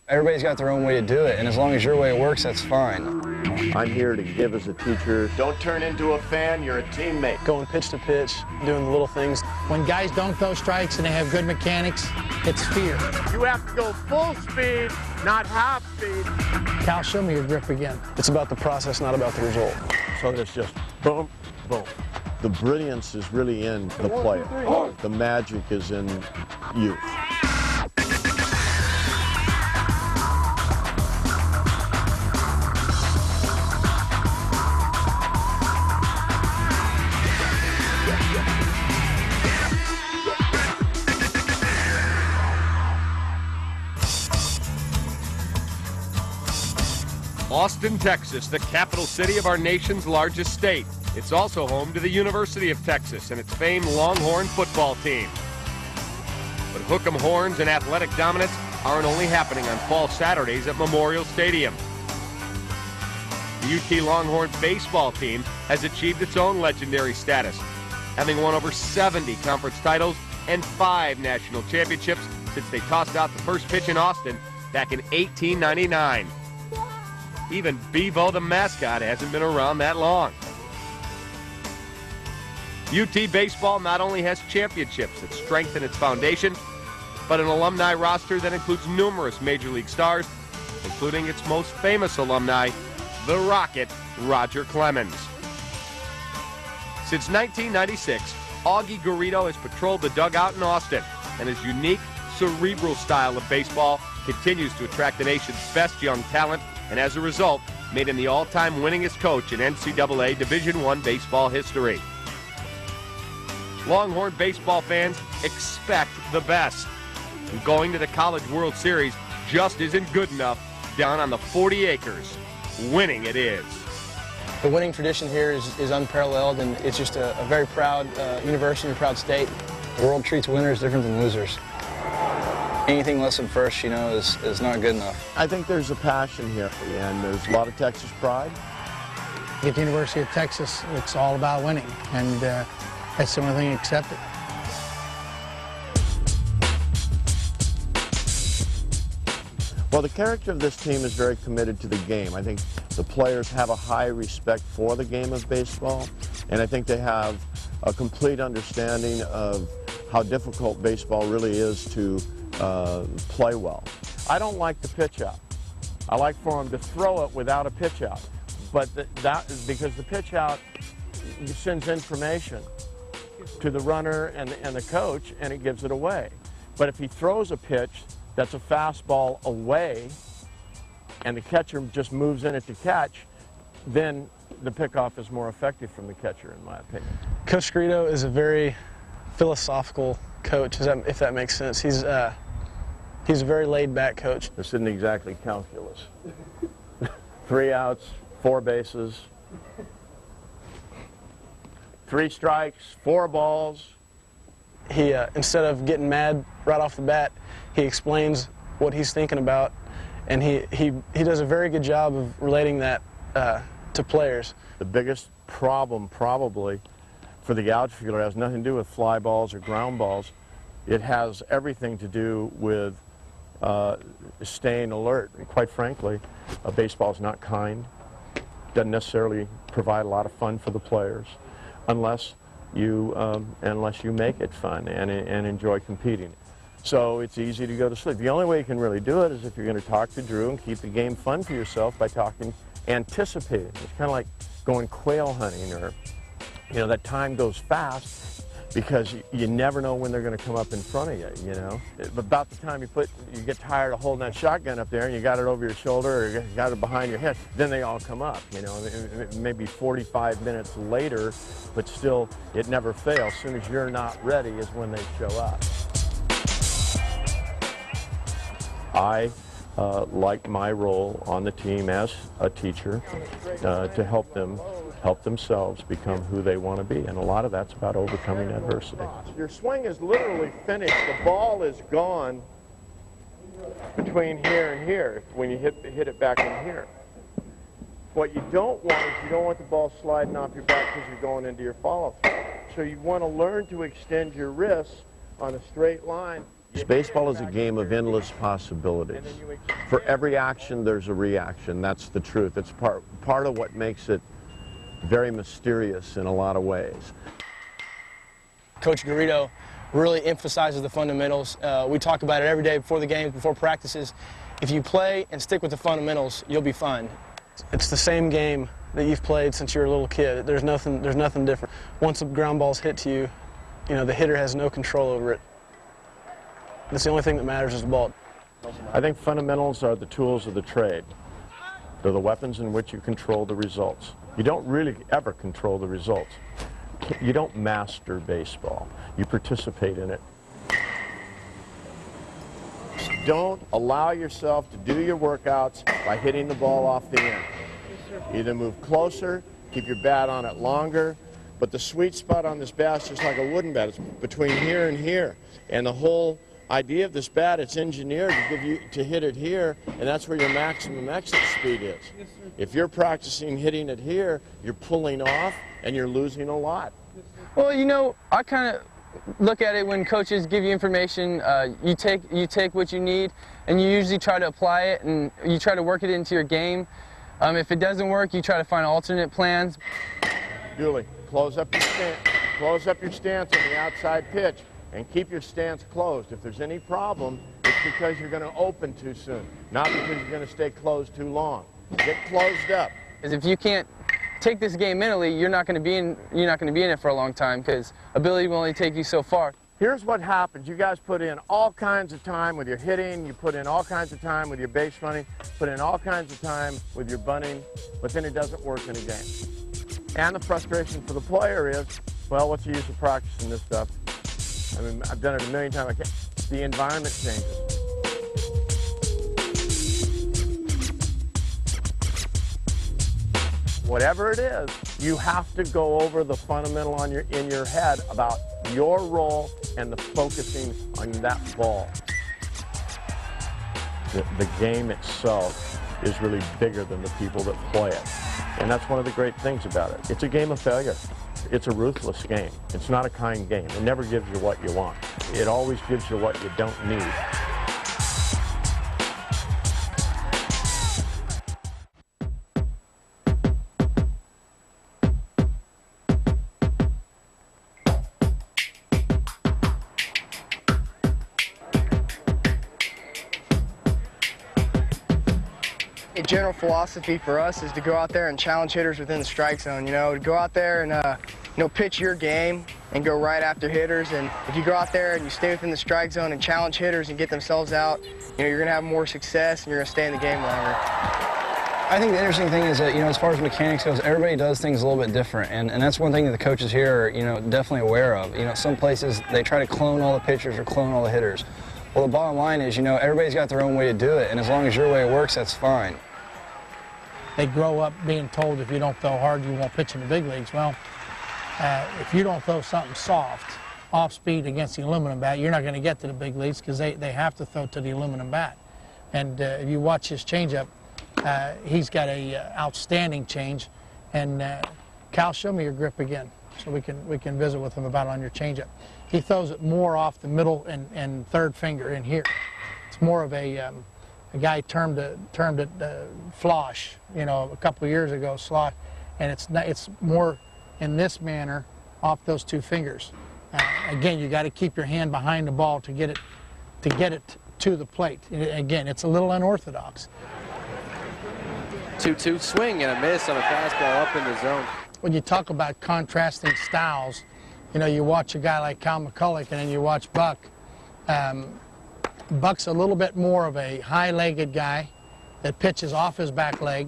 Everybody's got their own way to do it, and as long as your way works, that's fine. I'm here to give as a teacher. Don't turn into a fan, you're a teammate. Going pitch to pitch, doing the little things. When guys don't throw strikes and they have good mechanics, it's fear. You have to go full speed, not half speed. Cal, show me your grip again. It's about the process, not about the result. So it's just boom, boom. The brilliance is really in the player. The magic is in you. Austin, Texas, the capital city of our nation's largest state. It's also home to the University of Texas and its famed Longhorn football team. But hook'em horns and athletic dominance aren't only happening on fall Saturdays at Memorial Stadium. The UT Longhorn baseball team has achieved its own legendary status, having won over 70 conference titles and 5 national championships since they tossed out the first pitch in Austin back in 1899. Even Bevo the mascot hasn't been around that long. UT baseball not only has championships that strengthen its foundation, but an alumni roster that includes numerous Major League stars, including its most famous alumni, the Rocket, Roger Clemens. Since 1996, Augie Garrido has patrolled the dugout in Austin, and his unique, cerebral style of baseball continues to attract the nation's best young talent, and as a result, made him the all-time winningest coach in NCAA Division I baseball history. Longhorn baseball fans expect the best. And going to the College World Series just isn't good enough down on the 40 acres. Winning it is. The winning tradition here is unparalleled, and it's just a very proud university, a proud state. The world treats winners different than losers. Anything less than first, you know, is not good enough. I think there's a passion here, and there's a lot of Texas pride. At the University of Texas, it's all about winning, and that's the only thing accepted. Well, the character of this team is very committed to the game. I think the players have a high respect for the game of baseball, and I think they have a complete understanding of how difficult baseball really is to play well. I don't like the pitch out. I like for them to throw it without a pitch out, but because the pitch out sends information to the runner and the coach, and it gives it away. But if he throws a pitch that's a fastball away, and the catcher just moves in it to catch, then the pickoff is more effective from the catcher, in my opinion. Coach Garrido is a very philosophical coach, if that makes sense. He's a very laid-back coach. This isn't exactly calculus. 3 outs, 4 bases, 3 strikes, 4 balls. He, instead of getting mad right off the bat, he explains what he's thinking about, and he does a very good job of relating that to players. The biggest problem probably for the outfielder has nothing to do with fly balls or ground balls. It has everything to do with staying alert. And quite frankly, baseball is not kind. Doesn't necessarily provide a lot of fun for the players unless you make it fun and enjoy competing. So it's easy to go to sleep. The only way you can really do it is if you're going to talk to Drew and keep the game fun for yourself by anticipating. It's kind of like going quail hunting, or, you know, that time goes fast because you never know when they're going to come up in front of you, you know. About the time you get tired of holding that shotgun up there and you got it over your shoulder or you got it behind your head, then they all come up, you know. Maybe 45 minutes later, but still it never fails. As soon as you're not ready is when they show up. I like my role on the team as a teacher to help themselves become who they want to be, and a lot of that's about overcoming adversity. Your swing is literally finished. The ball is gone between here and here when you hit it back in here. What you don't want is you don't want the ball sliding off your back because you're going into your follow-through. So you want to learn to extend your wrists on a straight line Baseball is a game of endless possibilities. For every action, there's a reaction. That's the truth. It's part of what makes it very mysterious in a lot of ways. Coach Garrido really emphasizes the fundamentals. We talk about it every day before the games, before practices. If you play and stick with the fundamentals, you'll be fine. It's the same game that you've played since you were a little kid. There's nothing different. Once a ground ball's hit to you, the hitter has no control over it. That's the only thing that matters is the ball. I think fundamentals are the tools of the trade. They're the weapons in which you control the results. You don't really ever control the results. You don't master baseball. You participate in it. Don't allow yourself to do your workouts by hitting the ball off the end. Either move closer, keep your bat on it longer, but the sweet spot on this bat is just like a wooden bat. It's between here and here. And the whole idea of this bat, it's engineered to hit it here, and that's where your maximum exit speed is. If you're practicing hitting it here, you're pulling off and you're losing a lot. Well, I kind of look at it when coaches give you information. You take what you need, and you usually try to apply it, and you try to work it into your game. If it doesn't work, you try to find alternate plans. Julie, close up your stance on the outside pitch, and keep your stance closed. If there's any problem, it's because you're going to open too soon, not because you're going to stay closed too long. Get closed up. Because if you can't take this game mentally, you're not going to be in it for a long time, because ability will only take you so far. Here's what happens. You guys put in all kinds of time with your hitting, you put in all kinds of time with your base running, put in all kinds of time with your bunting, but then it doesn't work in a game. And the frustration for the player is, well, what's the use of practicing this stuff? I mean, I've done it a million times. The environment changes. Whatever it is, you have to go over the fundamental in your head about your role and the focusing on that ball. The game itself is really bigger than the people that play it. And that's one of the great things about it. It's a game of failure. It's a ruthless game. It's not a kind game. It never gives you what you want. It always gives you what you don't need. A general philosophy for us is to go out there and challenge hitters within the strike zone. To go out there and pitch your game and go right after hitters. And if you go out there and you stay within the strike zone and challenge hitters and get themselves out, you're going to have more success and you're going to stay in the game longer. I think the interesting thing is that, as far as mechanics goes, everybody does things a little bit different, and that's one thing that the coaches here are, definitely aware of. Some places they try to clone all the pitchers or clone all the hitters. Well, the bottom line is, everybody's got their own way to do it, and as long as your way works, that's fine. They grow up being told if you don't throw hard, you won't pitch in the big leagues. Well, if you don't throw something soft, off speed against the aluminum bat, you're not going to get to the big leagues because they have to throw to the aluminum bat. And if you watch his changeup, he's got a outstanding change. And Cal, show me your grip again so we can visit with him about it on your changeup. He throws it more off the middle and third finger in here. It's more of a guy termed it flosh, a couple of years ago, slosh, and it's more in this manner off those two fingers. Again, you got to keep your hand behind the ball to get it to the plate. Again, it's a little unorthodox. 2-2 swing and a miss on a fastball up in the zone. When you talk about contrasting styles, you watch a guy like Cal McCulloch and then you watch Buck. Buck's a little bit more of a high-legged guy that pitches off his back leg,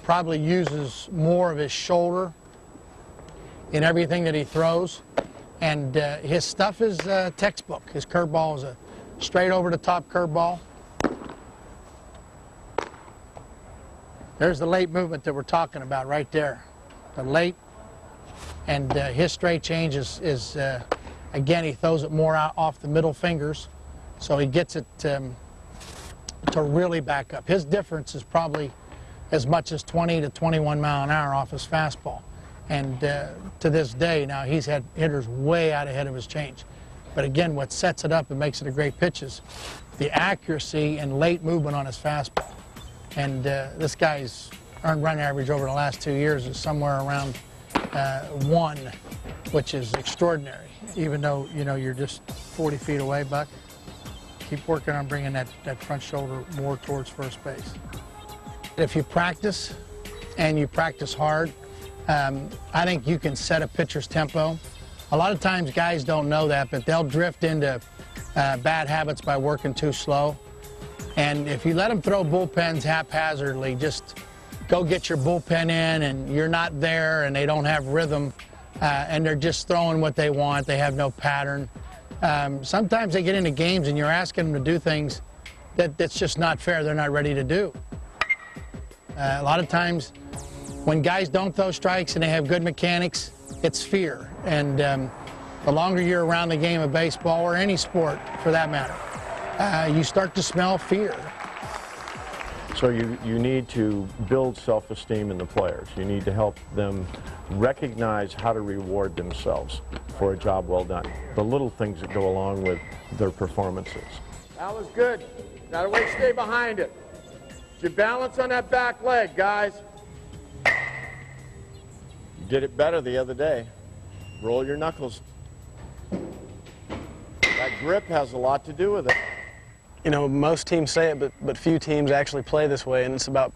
probably uses more of his shoulder in everything that he throws, and his stuff is textbook. His curveball is a straight over-the-top curveball. There's the late movement that we're talking about right there, the late, and his straight change is again, he throws it more out off the middle fingers. So he gets it to really back up. His difference is probably as much as 20 to 21 mile an hour off his fastball. And to this day, now he's had hitters way out ahead of his change. But again, what sets it up and makes it a great pitch is the accuracy and late movement on his fastball. And this guy's earned run average over the last 2 years is somewhere around 1, which is extraordinary. Even though, you know, you're just 40 feet away, Buck, keep working on bringing that front shoulder more towards first base. If you practice, and you practice hard, I think you can set a pitcher's tempo. A lot of times guys don't know that, but they'll drift into bad habits by working too slow. And if you let them throw bullpens haphazardly, just go get your bullpen in and you're not there and they don't have rhythm and they're just throwing what they want, they have no pattern. Sometimes they get into games and you're asking them to do things that's just not fair, they're not ready to do. A lot of times when guys don't throw strikes and they have good mechanics, it's fear. And the longer you're around the game of baseball or any sport for that matter, you start to smell fear. So you need to build self-esteem in the players. You need to help them recognize how to reward themselves for a job well done. The little things that go along with their performances. That was good. Gotta wait, stay behind it. Get your balance on that back leg, guys. You did it better the other day. Roll your knuckles. That grip has a lot to do with it. You know, most teams say it, but few teams actually play this way, and it's about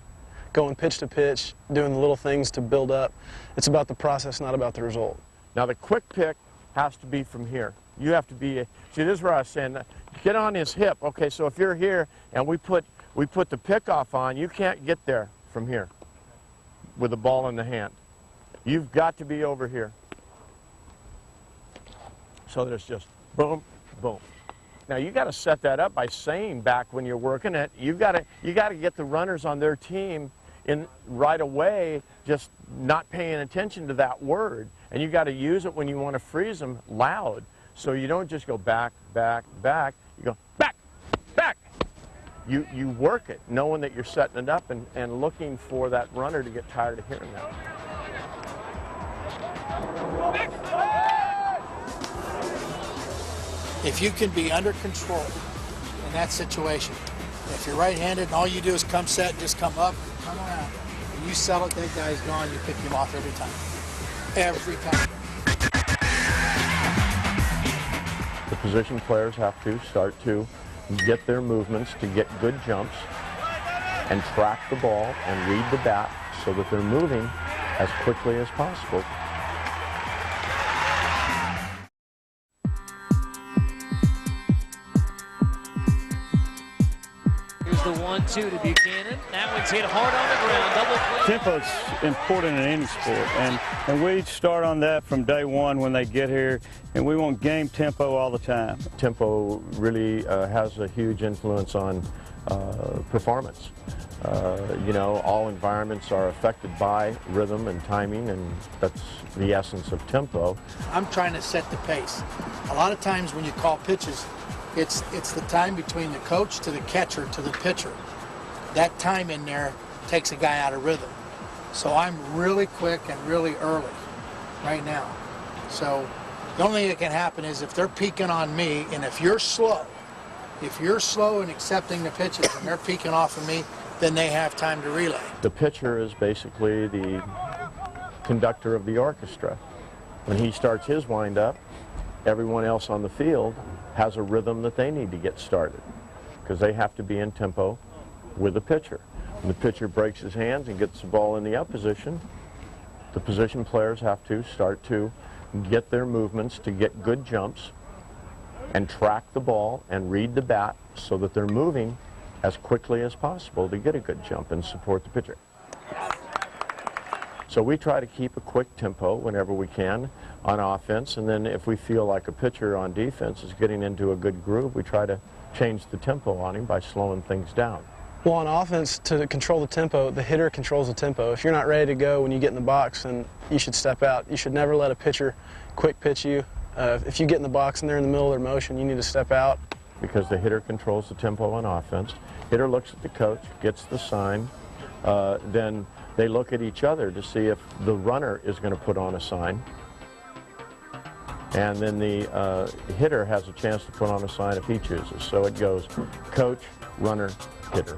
going pitch to pitch, doing the little things to build up. It's about the process, not about the result. Now the quick pick has to be from here. You have to be, see, this is where I was saying, get on his hip. Okay, so if you're here and we put the pick off on, you can't get there from here with the ball in the hand. You've got to be over here. So there's just boom, boom. Now you got to set that up by saying back when you're working it, you got to get the runners on their team in right away, just not paying attention to that word, and you got to use it when you want to freeze them loud. So you don't just go back, back, back. You go back, back. You work it, knowing that you're setting it up and looking for that runner to get tired of hearing that. If you can be under control in that situation, if you're right-handed and all you do is come set, just come up, come around, and you sell it, that guy's gone, you pick him off every time. Every time. The position players have to start to get their movements to get good jumps and track the ball and read the bat so that they're moving as quickly as possible. Here's the 1-2 to Buchanan. That one's hit hard on the ground. Double play. Tempo's important in any sport, and we start on that from day one when they get here, and we want game tempo all the time. Tempo really has a huge influence on performance. You know, all environments are affected by rhythm and timing, and that's the essence of tempo. I'm trying to set the pace. A lot of times when you call pitches, it's the time between the coach to the catcher to the pitcher. That time in there takes a guy out of rhythm. So I'm really quick and really early right now. So the only thing that can happen is if they're peeking on me, and if you're slow in accepting the pitches and they're peeking off of me, then they have time to relay. The pitcher is basically the conductor of the orchestra. When he starts his wind-up, everyone else on the field has a rhythm that they need to get started because they have to be in tempo with the pitcher. When the pitcher breaks his hands and gets the ball in the up position, the position players have to start to get their movements to get good jumps and track the ball and read the bat so that they're moving as quickly as possible to get a good jump and support the pitcher. So we try to keep a quick tempo whenever we can on offense, and then if we feel like a pitcher on defense is getting into a good groove, we try to change the tempo on him by slowing things down. Well, on offense, to control the tempo, the hitter controls the tempo. If you're not ready to go when you get in the box, then you should step out. You should never let a pitcher quick pitch you. If you get in the box and they're in the middle of their motion, you need to step out. Because the hitter controls the tempo on offense. Hitter looks at the coach, gets the sign, then they look at each other to see if the runner is going to put on a sign. And then the hitter has a chance to put on a sign if he chooses. So it goes coach, runner, hitter.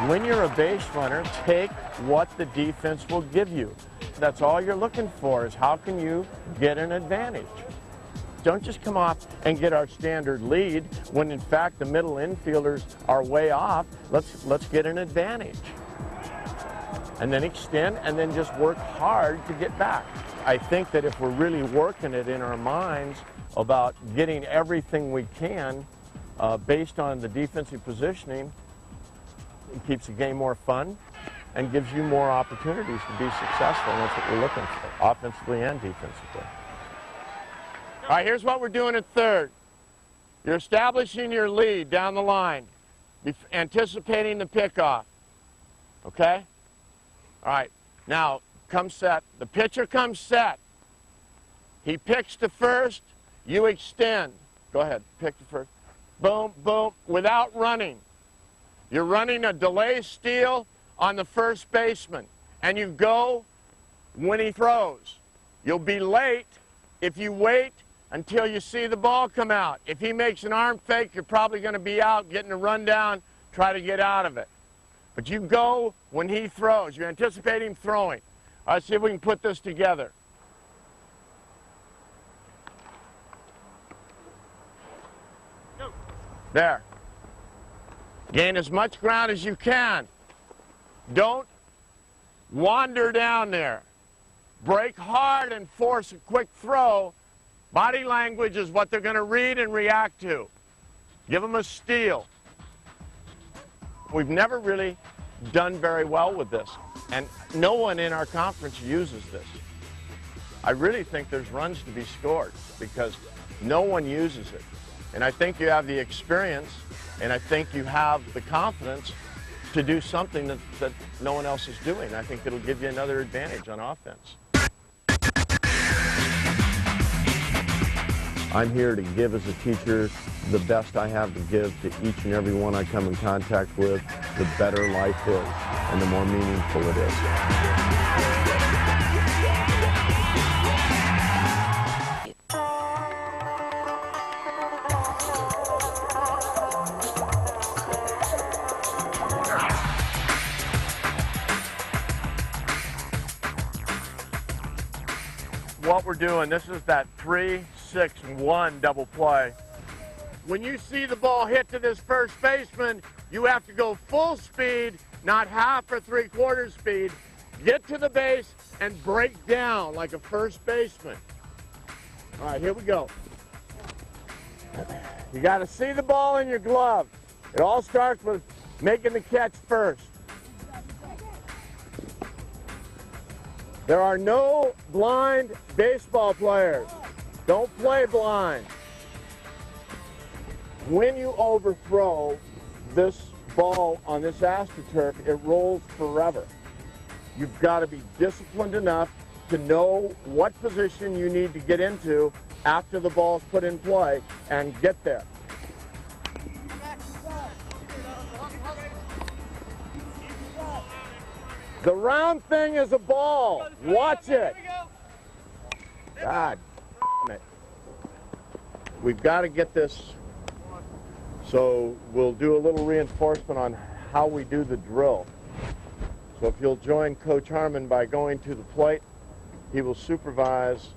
When you're a base runner, take what the defense will give you. That's all you're looking for, is how can you get an advantage. Don't just come off and get our standard lead when in fact the middle infielders are way off. Let's get an advantage. And then extend and then just work hard to get back. I think that if we're really working it in our minds about getting everything we can based on the defensive positioning, it keeps the game more fun and gives you more opportunities to be successful. And that's what we're looking for, offensively and defensively. All right, here's what we're doing at third. You're establishing your lead down the line, anticipating the pickoff. Okay? All right, now come set. The pitcher comes set. He picks to first, you extend. Go ahead, pick to first. Boom, boom, without running. You're running a delay steal on the first baseman, and you go when he throws. You'll be late if you wait until you see the ball come out. If he makes an arm fake, you're probably going to be out, getting a run down, try to get out of it. But you go when he throws. You anticipate him throwing. All right, see if we can put this together. There. Gain as much ground as you can. Don't wander down there. Break hard and force a quick throw. Body language is what they're going to read and react to. Give them a steal. We've never really done very well with this, and no one in our conference uses this. I really think there's runs to be scored because no one uses it. And I think you have the experience, and I think you have the confidence to do something that no one else is doing. I think it'll give you another advantage on offense. I'm here to give as a teacher the best I have to give to each and every one I come in contact with. The better life is and the more meaningful it is. What we're doing, this is that 3-6-1 double play. When you see the ball hit to this first baseman, you have to go full speed, not half or three-quarter speed. Get to the base and break down like a first baseman. All right, here we go. You got to see the ball in your glove. It all starts with making the catch first. There are no blind baseball players. Don't play blind. When you overthrow this ball on this AstroTurf, it rolls forever. You've got to be disciplined enough to know what position you need to get into after the ball's put in play and get there. The round thing is a ball. Watch it. God damn it. We've got to get this. So we'll do a little reinforcement on how we do the drill. So if you'll join Coach Harmon by going to the plate, he will supervise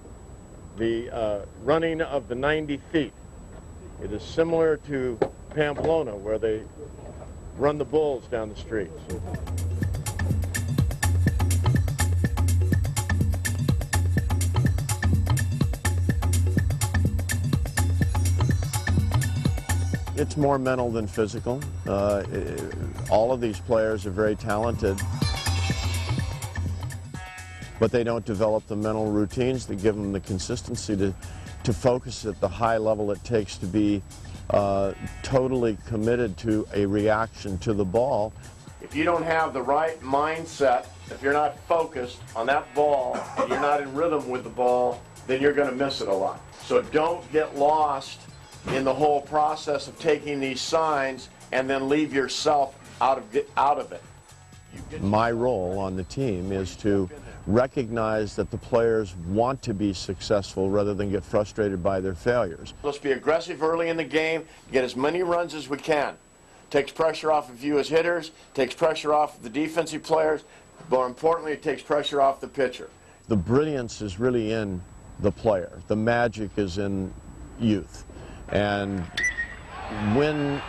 the running of the 90 feet. It is similar to Pamplona, where they run the bulls down the street. It's more mental than physical. All of these players are very talented, but they don't develop the mental routines that give them the consistency to focus at the high level it takes to be totally committed to a reaction to the ball. If you don't have the right mindset, if you're not focused on that ball, and you're not in rhythm with the ball, then you're going to miss it a lot. So don't get lost in the whole process of taking these signs and then leave yourself out of it. my role on the team is to recognize that the players want to be successful rather than get frustrated by their failures. Let's be aggressive early in the game, get as many runs as we can. Takes pressure off of you as hitters, takes pressure off the defensive players, but importantly, it takes pressure off the pitcher. The brilliance is really in the player. The magic is in youth. And when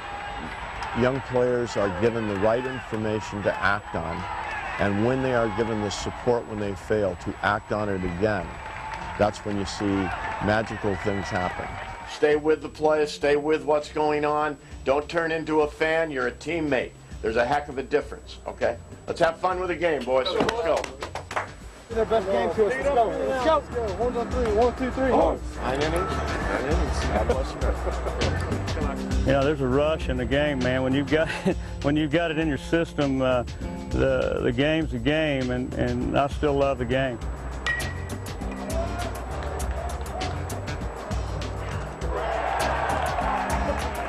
young players are given the right information to act on, and when they are given the support when they fail to act on it again, that's when you see magical things happen. Stay with the players, stay with what's going on. Don't turn into a fan, you're a teammate. There's a heck of a difference, okay? Let's have fun with the game, boys. Let's go. Their best game to us. Let's go. Let's go. Let's go. 1, 2, 3. 1, 2, 3. 9 innings. 9 innings. God bless you. You know, there's a rush in the game, man. When you've got it in your system, the game's a game, and I still love the game.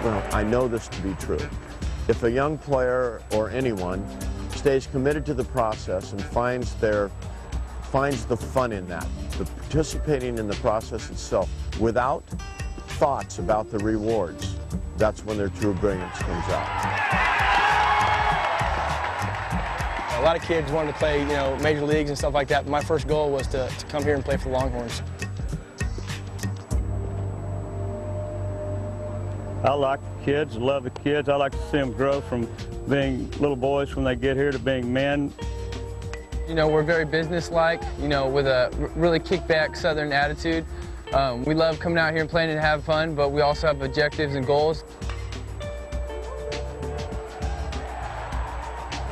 Well, I know this to be true. If a young player or anyone stays committed to the process and finds the fun in that, the participating in the process itself, without thoughts about the rewards, that's when their true brilliance comes out. A lot of kids wanted to play, you know, major leagues and stuff like that. But my first goal was to come here and play for the Longhorns. I like the kids, love the kids. I like to see them grow from being little boys when they get here to being men. You know, we're very business-like, you know, with a really kick-back Southern attitude. We love coming out here and playing and have fun, but we also have objectives and goals.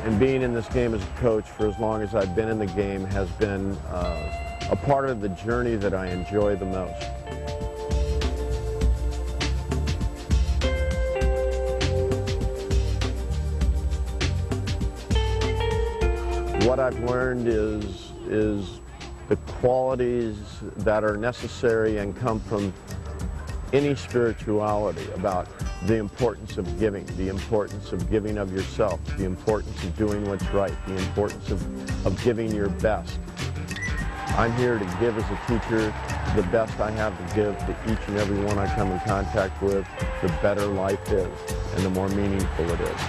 And being in this game as a coach for as long as I've been in the game has been a part of the journey that I enjoy the most. What I've learned is the qualities that are necessary and come from any spirituality about the importance of giving of yourself, the importance of doing what's right, the importance of giving your best. I'm here to give as a teacher the best I have to give to each and every one I come in contact with, the better life is and the more meaningful it is.